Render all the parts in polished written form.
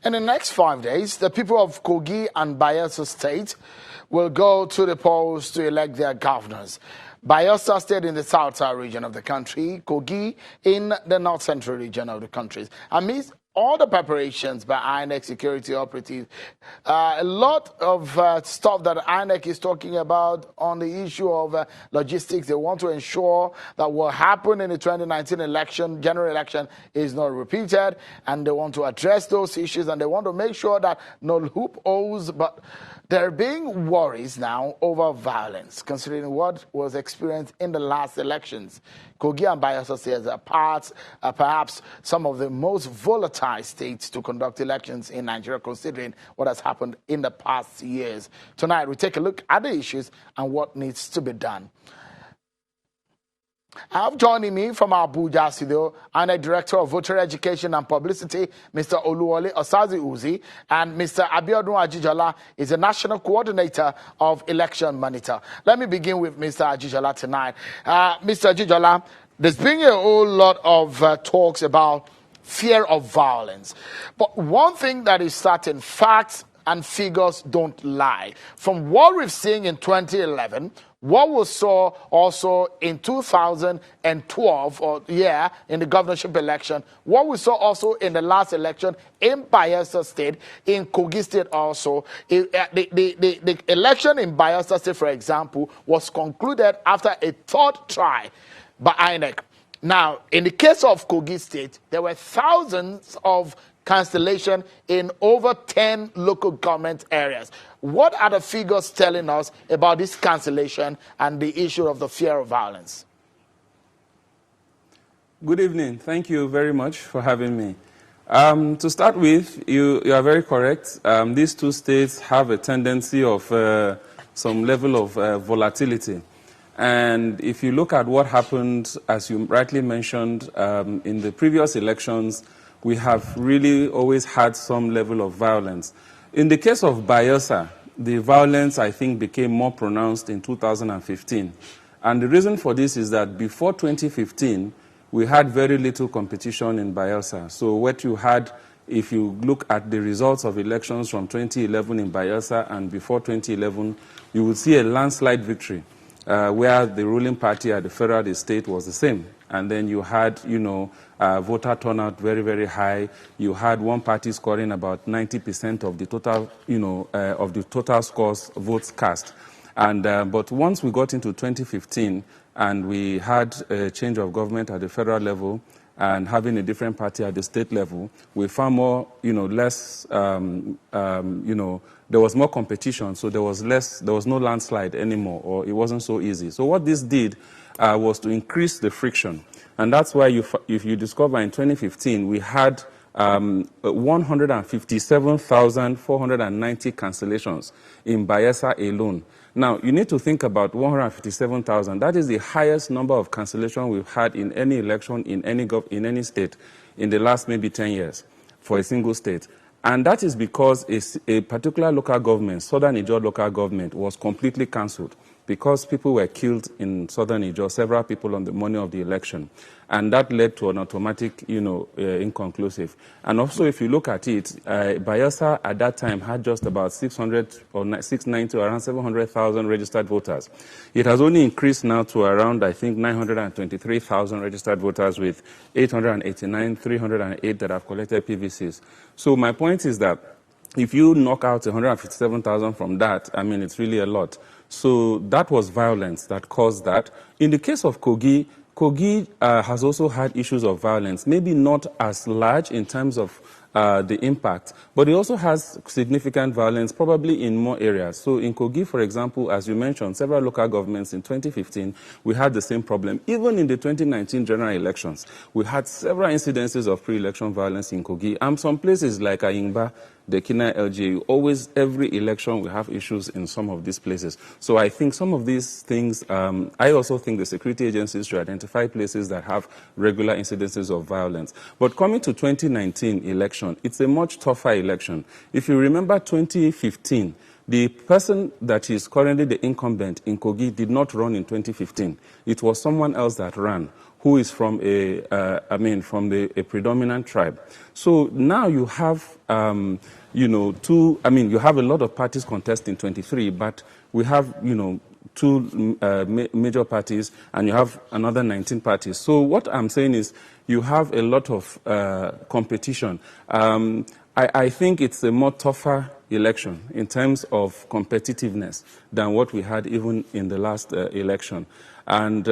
In the next 5 days, the people of Kogi and Bayelsa State will go to the polls to elect their governors. Bayelsa State in the south region of the country, Kogi in the north-central region of the country. Amidst all the preparations by INEC security operatives, a lot of stuff that INEC is talking about on the issue of logistics. They want to ensure that what happened in the 2019 election, general election, is not repeated, and they want to address those issues, and they want to make sure that no loopholes, but there are being worries now over violence, considering what was experienced in the last elections. Kogi and Bayelsa States are perhaps some of the most volatile states to conduct elections in Nigeria, considering what has happened in the past years. Tonight, we take a look at the issues and what needs to be done. I have joining me from Abuja studio, INEC Director of Voter Education and Publicity, Mr. Oluwole Osazi Uzi, and Mr. Abiodun Ajijola is the National Coordinator of Election Monitor. Let me begin with Mr. Ajijola tonight. Mr. Ajijola, there's been a whole lot of talks about fear of violence. But one thing that is certain, facts and figures don't lie. From what we've seen in 2011, what we saw also in 2012, in the governorship election, what we saw also in the last election in Bayelsa State, in Kogi State also, the election in Bayelsa State, for example, was concluded after a third try by INEC. Now, in the case of Kogi State, there were thousands of cancellation in over 10 local government areas. What are the figures telling us about this cancellation and the issue of the fear of violence? Good evening. Thank you very much for having me. To start with, you are very correct. These two states have a tendency of some level of volatility. And if you look at what happened, as you rightly mentioned, in the previous elections, we have really always had some level of violence. In the case of Bayelsa, the violence, I think, became more pronounced in 2015. And the reason for this is that before 2015, we had very little competition in Bayelsa. So what you had, if you look at the results of elections from 2011 in Bayelsa and before 2011, you would see a landslide victory, where the ruling party at the federal, the state was the same. And then you had, voter turnout very, very high. You had one party scoring about 90% of the total, of the total scores, votes cast. And but once we got into 2015 and we had a change of government at the federal level and having a different party at the state level, we found more, less, there was more competition, so there was no landslide anymore, or it wasn't so easy. So what this did was to increase the friction. And that's why if you discover in 2015, we had 157,490 cancellations in Bayelsa alone. Now, you need to think about 157,000. That is the highest number of cancellations we've had in any election in any state in the last maybe 10 years for a single state. And that is because a particular local government, Southern Ijaw local government, was completely cancelled because people were killed in Southern Ijaw, several people on the morning of the election. And that led to an automatic, inconclusive. And also, if you look at it, Bayelsa at that time had just about 600 or 690 or around 700,000 registered voters. It has only increased now to around, I think, 923,000 registered voters with 308 that have collected PVCs. So my point is that if you knock out 157,000 from that, I mean, it's really a lot. So that was violence that caused that. In the case of Kogi, Kogi has also had issues of violence, maybe not as large in terms of the impact, but it also has significant violence probably in more areas. So in Kogi, for example, as you mentioned, several local governments in 2015, we had the same problem. Even in the 2019 general elections, we had several incidences of pre-election violence in Kogi. And some places like Ayingba, the Kina LGA, always, every election, we have issues in some of these places. So I think some of these things, I also think the security agencies should identify places that have regular incidences of violence. But coming to 2019 election, it's a much tougher election. If you remember 2015, the person that is currently the incumbent in Kogi did not run in 2015. It was someone else that ran, who is from a predominant tribe. So now you have, you have a lot of parties contesting 23, but we have, two major parties, and you have another 19 parties. So what I'm saying is you have a lot of competition. I think it's a more tougher election in terms of competitiveness than what we had even in the last election. And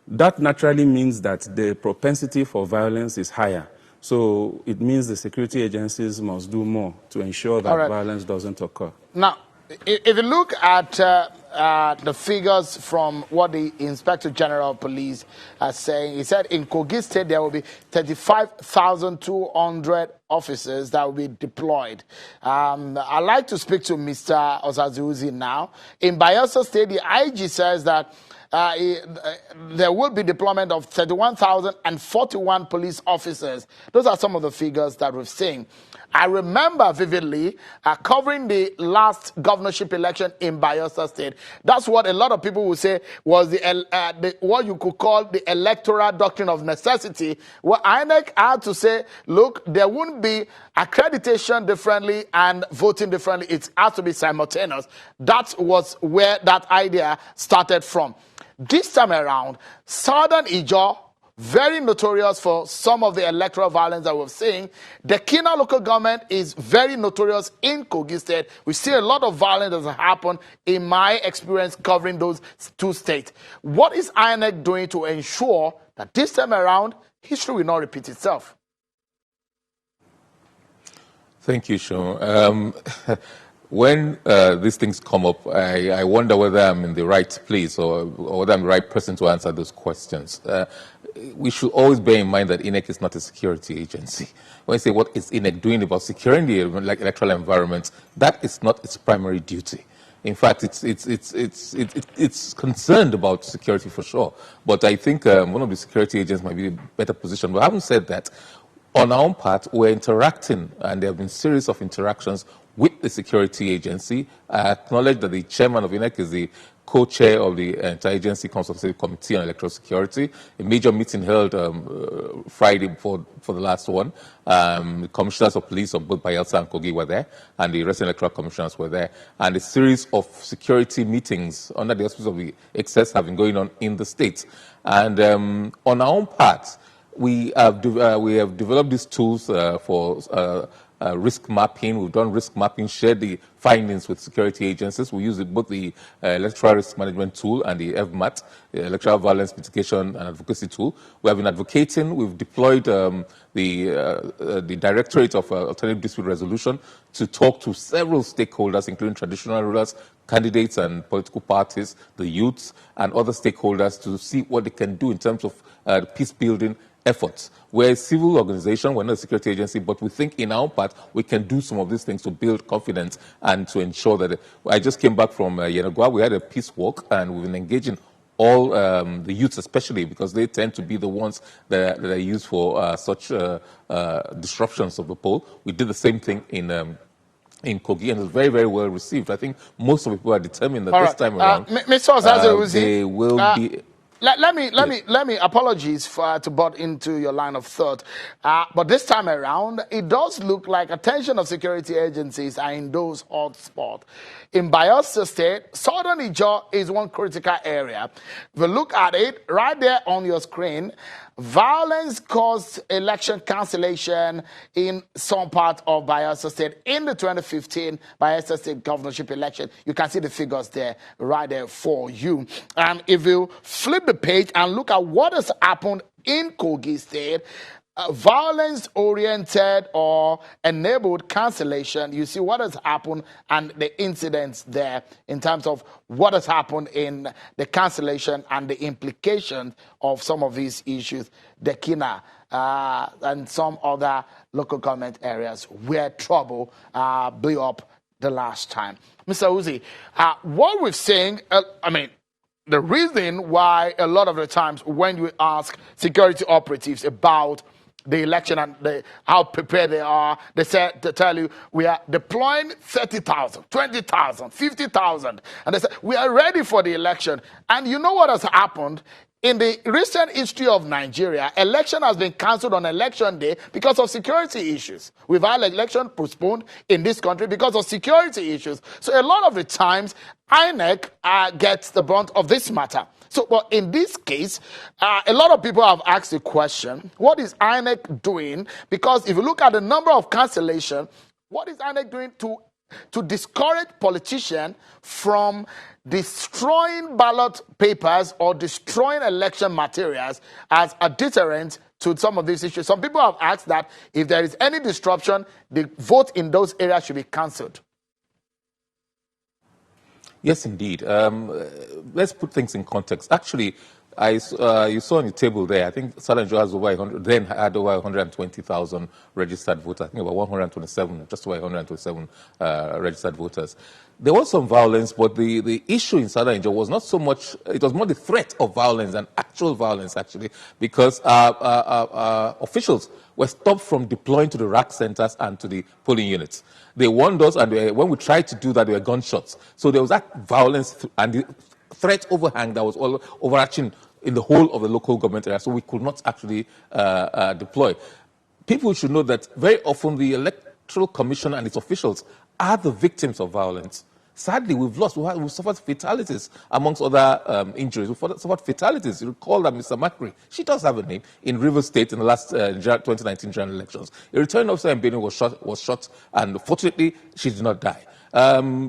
that naturally means that the propensity for violence is higher. So it means the security agencies must do more to ensure that violence doesn't occur. Now, if you look at the figures from what the Inspector General of Police are saying, he said in Kogi State there will be 35,200 officers that will be deployed. I'd like to speak to Mr. Osaze-Uzi now. In Bayelsa State, the IG says that there will be deployment of 31,041 police officers. Those are some of the figures that we've seen. I remember vividly covering the last governorship election in Bayelsa State. That's what a lot of people would say was the what you could call the electoral doctrine of necessity, where INEC had to say, look, there wouldn't be accreditation differently and voting differently. It has to be simultaneous. That was where that idea started from. This time around, Southern Ijaw, very notorious for some of the electoral violence that we're seeing. The Kina local government is very notorious in Kogi State. We see a lot of violence that has happened in my experience covering those two states. What is INEC doing to ensure that this time around, history will not repeat itself? Thank you, Sean. When these things come up, I wonder whether I'm in the right place or whether I'm the right person to answer those questions. We should always bear in mind that INEC is not a security agency. When I say what is INEC doing about securing the electoral environment, that is not its primary duty. In fact, it's concerned about security for sure. But I think one of the security agents might be in a better position. But having said that, on our own part, we're interacting, and there have been a series of interactions with the security agency. I acknowledge that the chairman of INEC is the co-chair of the Interagency Consultative Committee on Electoral Security. A major meeting held Friday for the last one. The commissioners of police of both Bayelsa and Kogi were there, and the resident electoral commissioners were there. And a series of security meetings under the auspices of the excess have been going on in the state. And on our own part, we have developed these tools for risk mapping. We've done risk mapping, shared the findings with security agencies. We use both the electoral risk management tool and the FMAT, the electoral violence mitigation and advocacy tool. We have been advocating. We've deployed the Directorate of Alternative Dispute Resolution to talk to several stakeholders, including traditional rulers, candidates and political parties, the youths, and other stakeholders to see what they can do in terms of peace building efforts. We're a civil organization, we're not a security agency, but we think in our part we can do some of these things to build confidence and to ensure that. I just came back from Yenagua. We had a peace walk, and we've been engaging all the youths, especially because they tend to be the ones that are used for such disruptions of the poll. We did the same thing in Kogi, and it was very, very well received. I think most of the people are determined that this time around, Mr. Osaze-Uzi, they will be. Let me apologies to butt into your line of thought. But this time around, it does look like attention of security agencies are in those hot spots. In Bayelsa State, Southern Ijaw is one critical area. If you look at it right there on your screen, violence caused election cancellation in some part of Bayelsa State in the 2015 Bayelsa State governorship election. You can see the figures there, right there for you. And if you flip the page and look at what has happened in Kogi State, violence-oriented or enabled cancellation, you see what has happened and the incidents there in terms of what has happened in the cancellation and the implications of some of these issues. The Kina and some other local government areas where trouble blew up the last time. Mr. Uzi, what we're saying, the reason why a lot of the times when you ask security operatives about the election and how prepared they are, they tell you, we are deploying 30,000, 20,000, 50,000. And they say, we are ready for the election. And you know what has happened? in the recent history of Nigeria, election has been cancelled on election day because of security issues. We've had election postponed in this country because of security issues. So a lot of the times, INEC gets the brunt of this matter. So, but in this case, a lot of people have asked the question, what is INEC doing? Because if you look at the number of cancellation, what is INEC doing to discourage politicians from destroying ballot papers or destroying election materials as a deterrent to some of these issues? Some people have asked that if there is any disruption, the vote in those areas should be cancelled. Yes, indeed. Let's put things in context. Actually, you saw on the table there, I think Southern Nigeria has had over 120,000 registered voters. I think about 127, just over 127 registered voters. There was some violence, but the issue in Southern Nigeria was not so much, it was more the threat of violence than actual violence, actually, because officials were stopped from deploying to the rack centers and to the polling units. They warned us, and when we tried to do that, there were gunshots. So there was that violence and the threat overhang that was all overarching in the whole of the local government area, so we could not actually deploy. People should know that very often the Electoral Commission and its officials are the victims of violence. Sadly, we've suffered fatalities amongst other injuries. We've suffered fatalities. You recall that Mr. Macri, she does have a name, in Rivers State in the last 2019 general elections. A returning officer in Benin was shot, and fortunately, she did not die.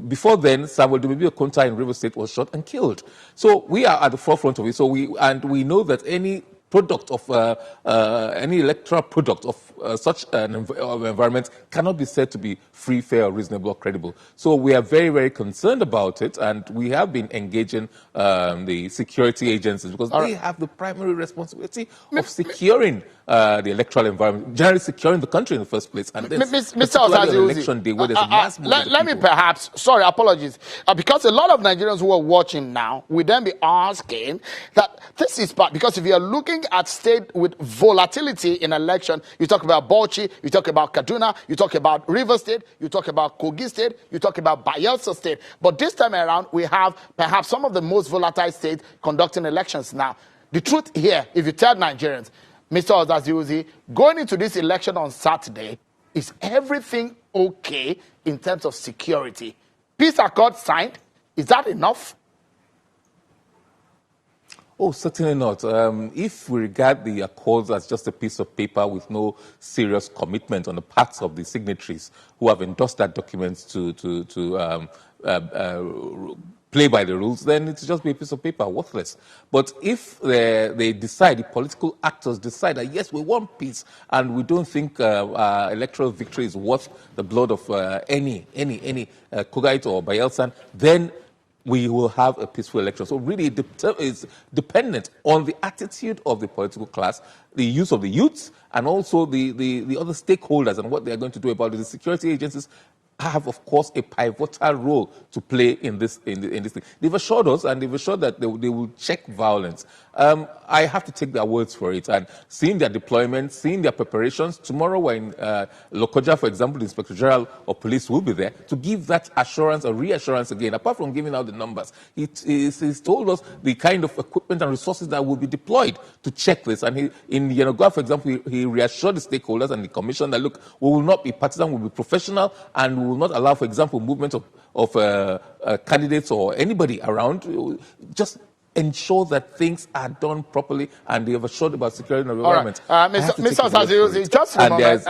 Before then, Samuel Dumebi Okonta in Rivers State was shot and killed. So we are at the forefront of it. So we know that any product of any electoral product of such an environment cannot be said to be free, fair, or reasonable or credible. So we are very, very concerned about it, and we have been engaging the security agencies because they have the primary responsibility of securing the electoral environment, generally securing the country in the first place. And then, Mr. Osazi, election day, where there's a mass let me perhaps, sorry, apologies, because a lot of Nigerians who are watching now will then be asking that this is part, because if you are looking at state with volatility in election, you talk about Bauchi, you talk about Kaduna, you talk about River State, you talk about Kogi State, you talk about Bayelsa State. But this time around, we have perhaps some of the most volatile states conducting elections now. The truth here, if you tell Nigerians, Mr. Osazi, going into this election on Saturday, is everything okay in terms of security? Peace accord signed, is that enough? Oh, certainly not. If we regard the accords as just a piece of paper with no serious commitment on the parts of the signatories who have endorsed that document to play by the rules, then it's just a piece of paper, worthless. But if they decide, the political actors decide that, yes, we want peace, and we don't think electoral victory is worth the blood of any Kogite or Bayelsan, then we will have a peaceful election. So really, it's dependent on the attitude of the political class, the use of the youths, and also the other stakeholders and what they are going to do about it. The security agencies have, of course, a pivotal role to play in this thing. They've assured us, and they've assured that they will check violence. I have to take their words for it. And seeing their deployment, seeing their preparations, tomorrow we're in Lokoja, for example, the Inspector General of Police will be there to give that assurance or reassurance again. Apart from giving out the numbers, he's told us the kind of equipment and resources that will be deployed to check this. And in Yenagoa, for example, he reassured the stakeholders and the commission that, look, we will not be partisan, we will be professional, and we will not allow, for example, movement of candidates or anybody around. Just ensure that things are done properly, and they have assured about security and environment. Mr. Osazi, just a moment.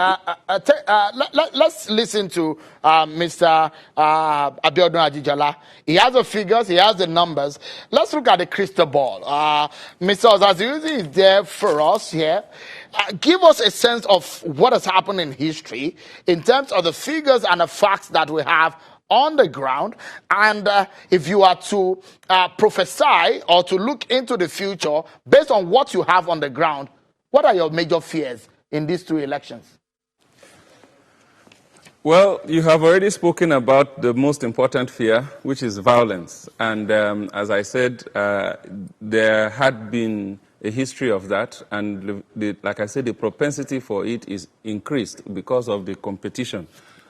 Let's listen to Mr. Abiodun Ajijala. He has the figures, he has the numbers. Let's look at the crystal ball. Mr. Osazi is there for us here. Give us a sense of what has happened in history in terms of the figures and the facts that we have on the ground, and if you are to prophesy or to look into the future based on what you have on the ground, what are your major fears in these two elections? Well, you have already spoken about the most important fear, which is violence. And as I said, there had been a history of that, and like I said, the propensity for it is increased because of the competition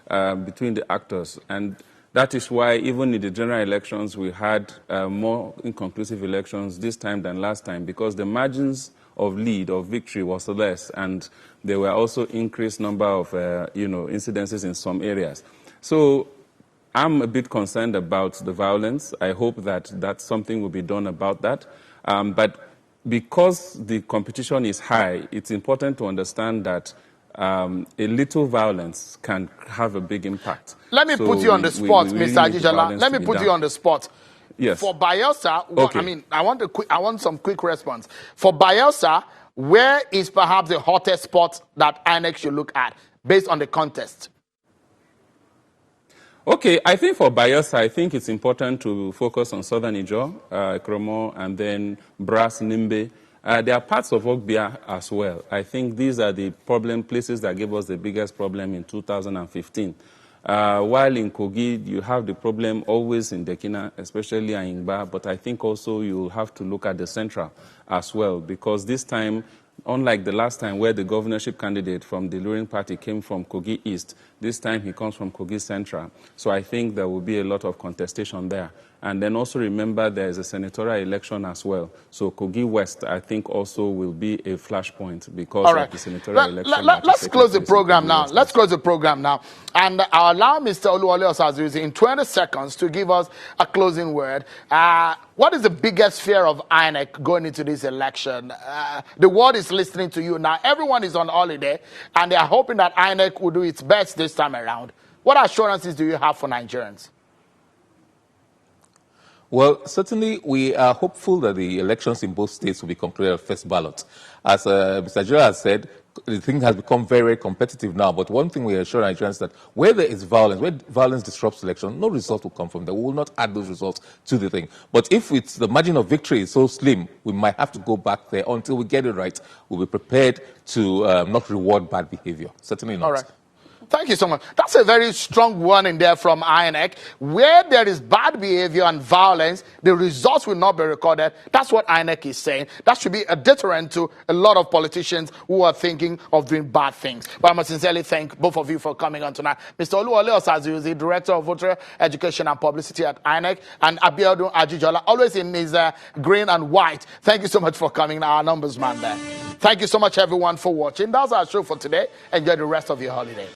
between the actors. And That is why even in the general elections, we had more inconclusive elections this time than last time, because the margins of lead, of victory, was less, and there were also increased number of, incidences in some areas. So I'm a bit concerned about the violence. I hope that something will be done about that. But because the competition is high, it's important to understand that a little violence can have a big impact. Let me put you on the spot, Mr. Ajijola. Let me put you on the spot. Yes. For Bayelsa, okay. I want some quick response. For Bayelsa, where is perhaps the hottest spot that INEC should look at based on the contest? Okay, I think for Bayelsa, I think it's important to focus on Southern Ijaw, Kromo, and then Brass, Nimbe. There are parts of Ogbia as well. I think these are the places that gave us the biggest problem in 2015. While in Kogi, you have the problem always in Dekina, especially Ayingba, but I think also you'll have to look at the central as well, because this time, unlike the last time where the governorship candidate from the ruling party came from Kogi East, this time he comes from Kogi Central. So I think there will be a lot of contestation there. And then also remember there is a senatorial election as well. So Kogi West, I think, also will be a flashpoint because of the senatorial election. Let's close the program now. Let's close the program now. And I'll allow Mr. Oluwole Osazuizi in 20 seconds to give us a closing word. What is the biggest fear of INEC going into this election? The world is listening to you now. Everyone is on holiday, and they are hoping that INEC will do its best this time around. What assurances do you have for Nigerians? Well, certainly we are hopeful that the elections in both states will be concluded at first ballot. As Mr. Jura has said, the thing has become very, very competitive now. But one thing we assure Nigerians that where there is violence, where violence disrupts election, no result will come from there. We will not add those results to the thing. But if it's the margin of victory is so slim, we might have to go back there until we get it right. We'll be prepared to not reward bad behavior. Certainly not. All right. Thank you so much. That's a very strong one in there from INEC. Where there is bad behavior and violence, the results will not be recorded. That's what INEC is saying. That should be a deterrent to a lot of politicians who are thinking of doing bad things. But I must sincerely thank both of you for coming on tonight. Mr. Oluwole Osazuizi, Director of Voter Education and Publicity at INEC, and Abiodun Ajijola, always in his green and white. Thank you so much for coming, our numbers man there. Thank you so much, everyone, for watching. That's our show for today. Enjoy the rest of your holiday.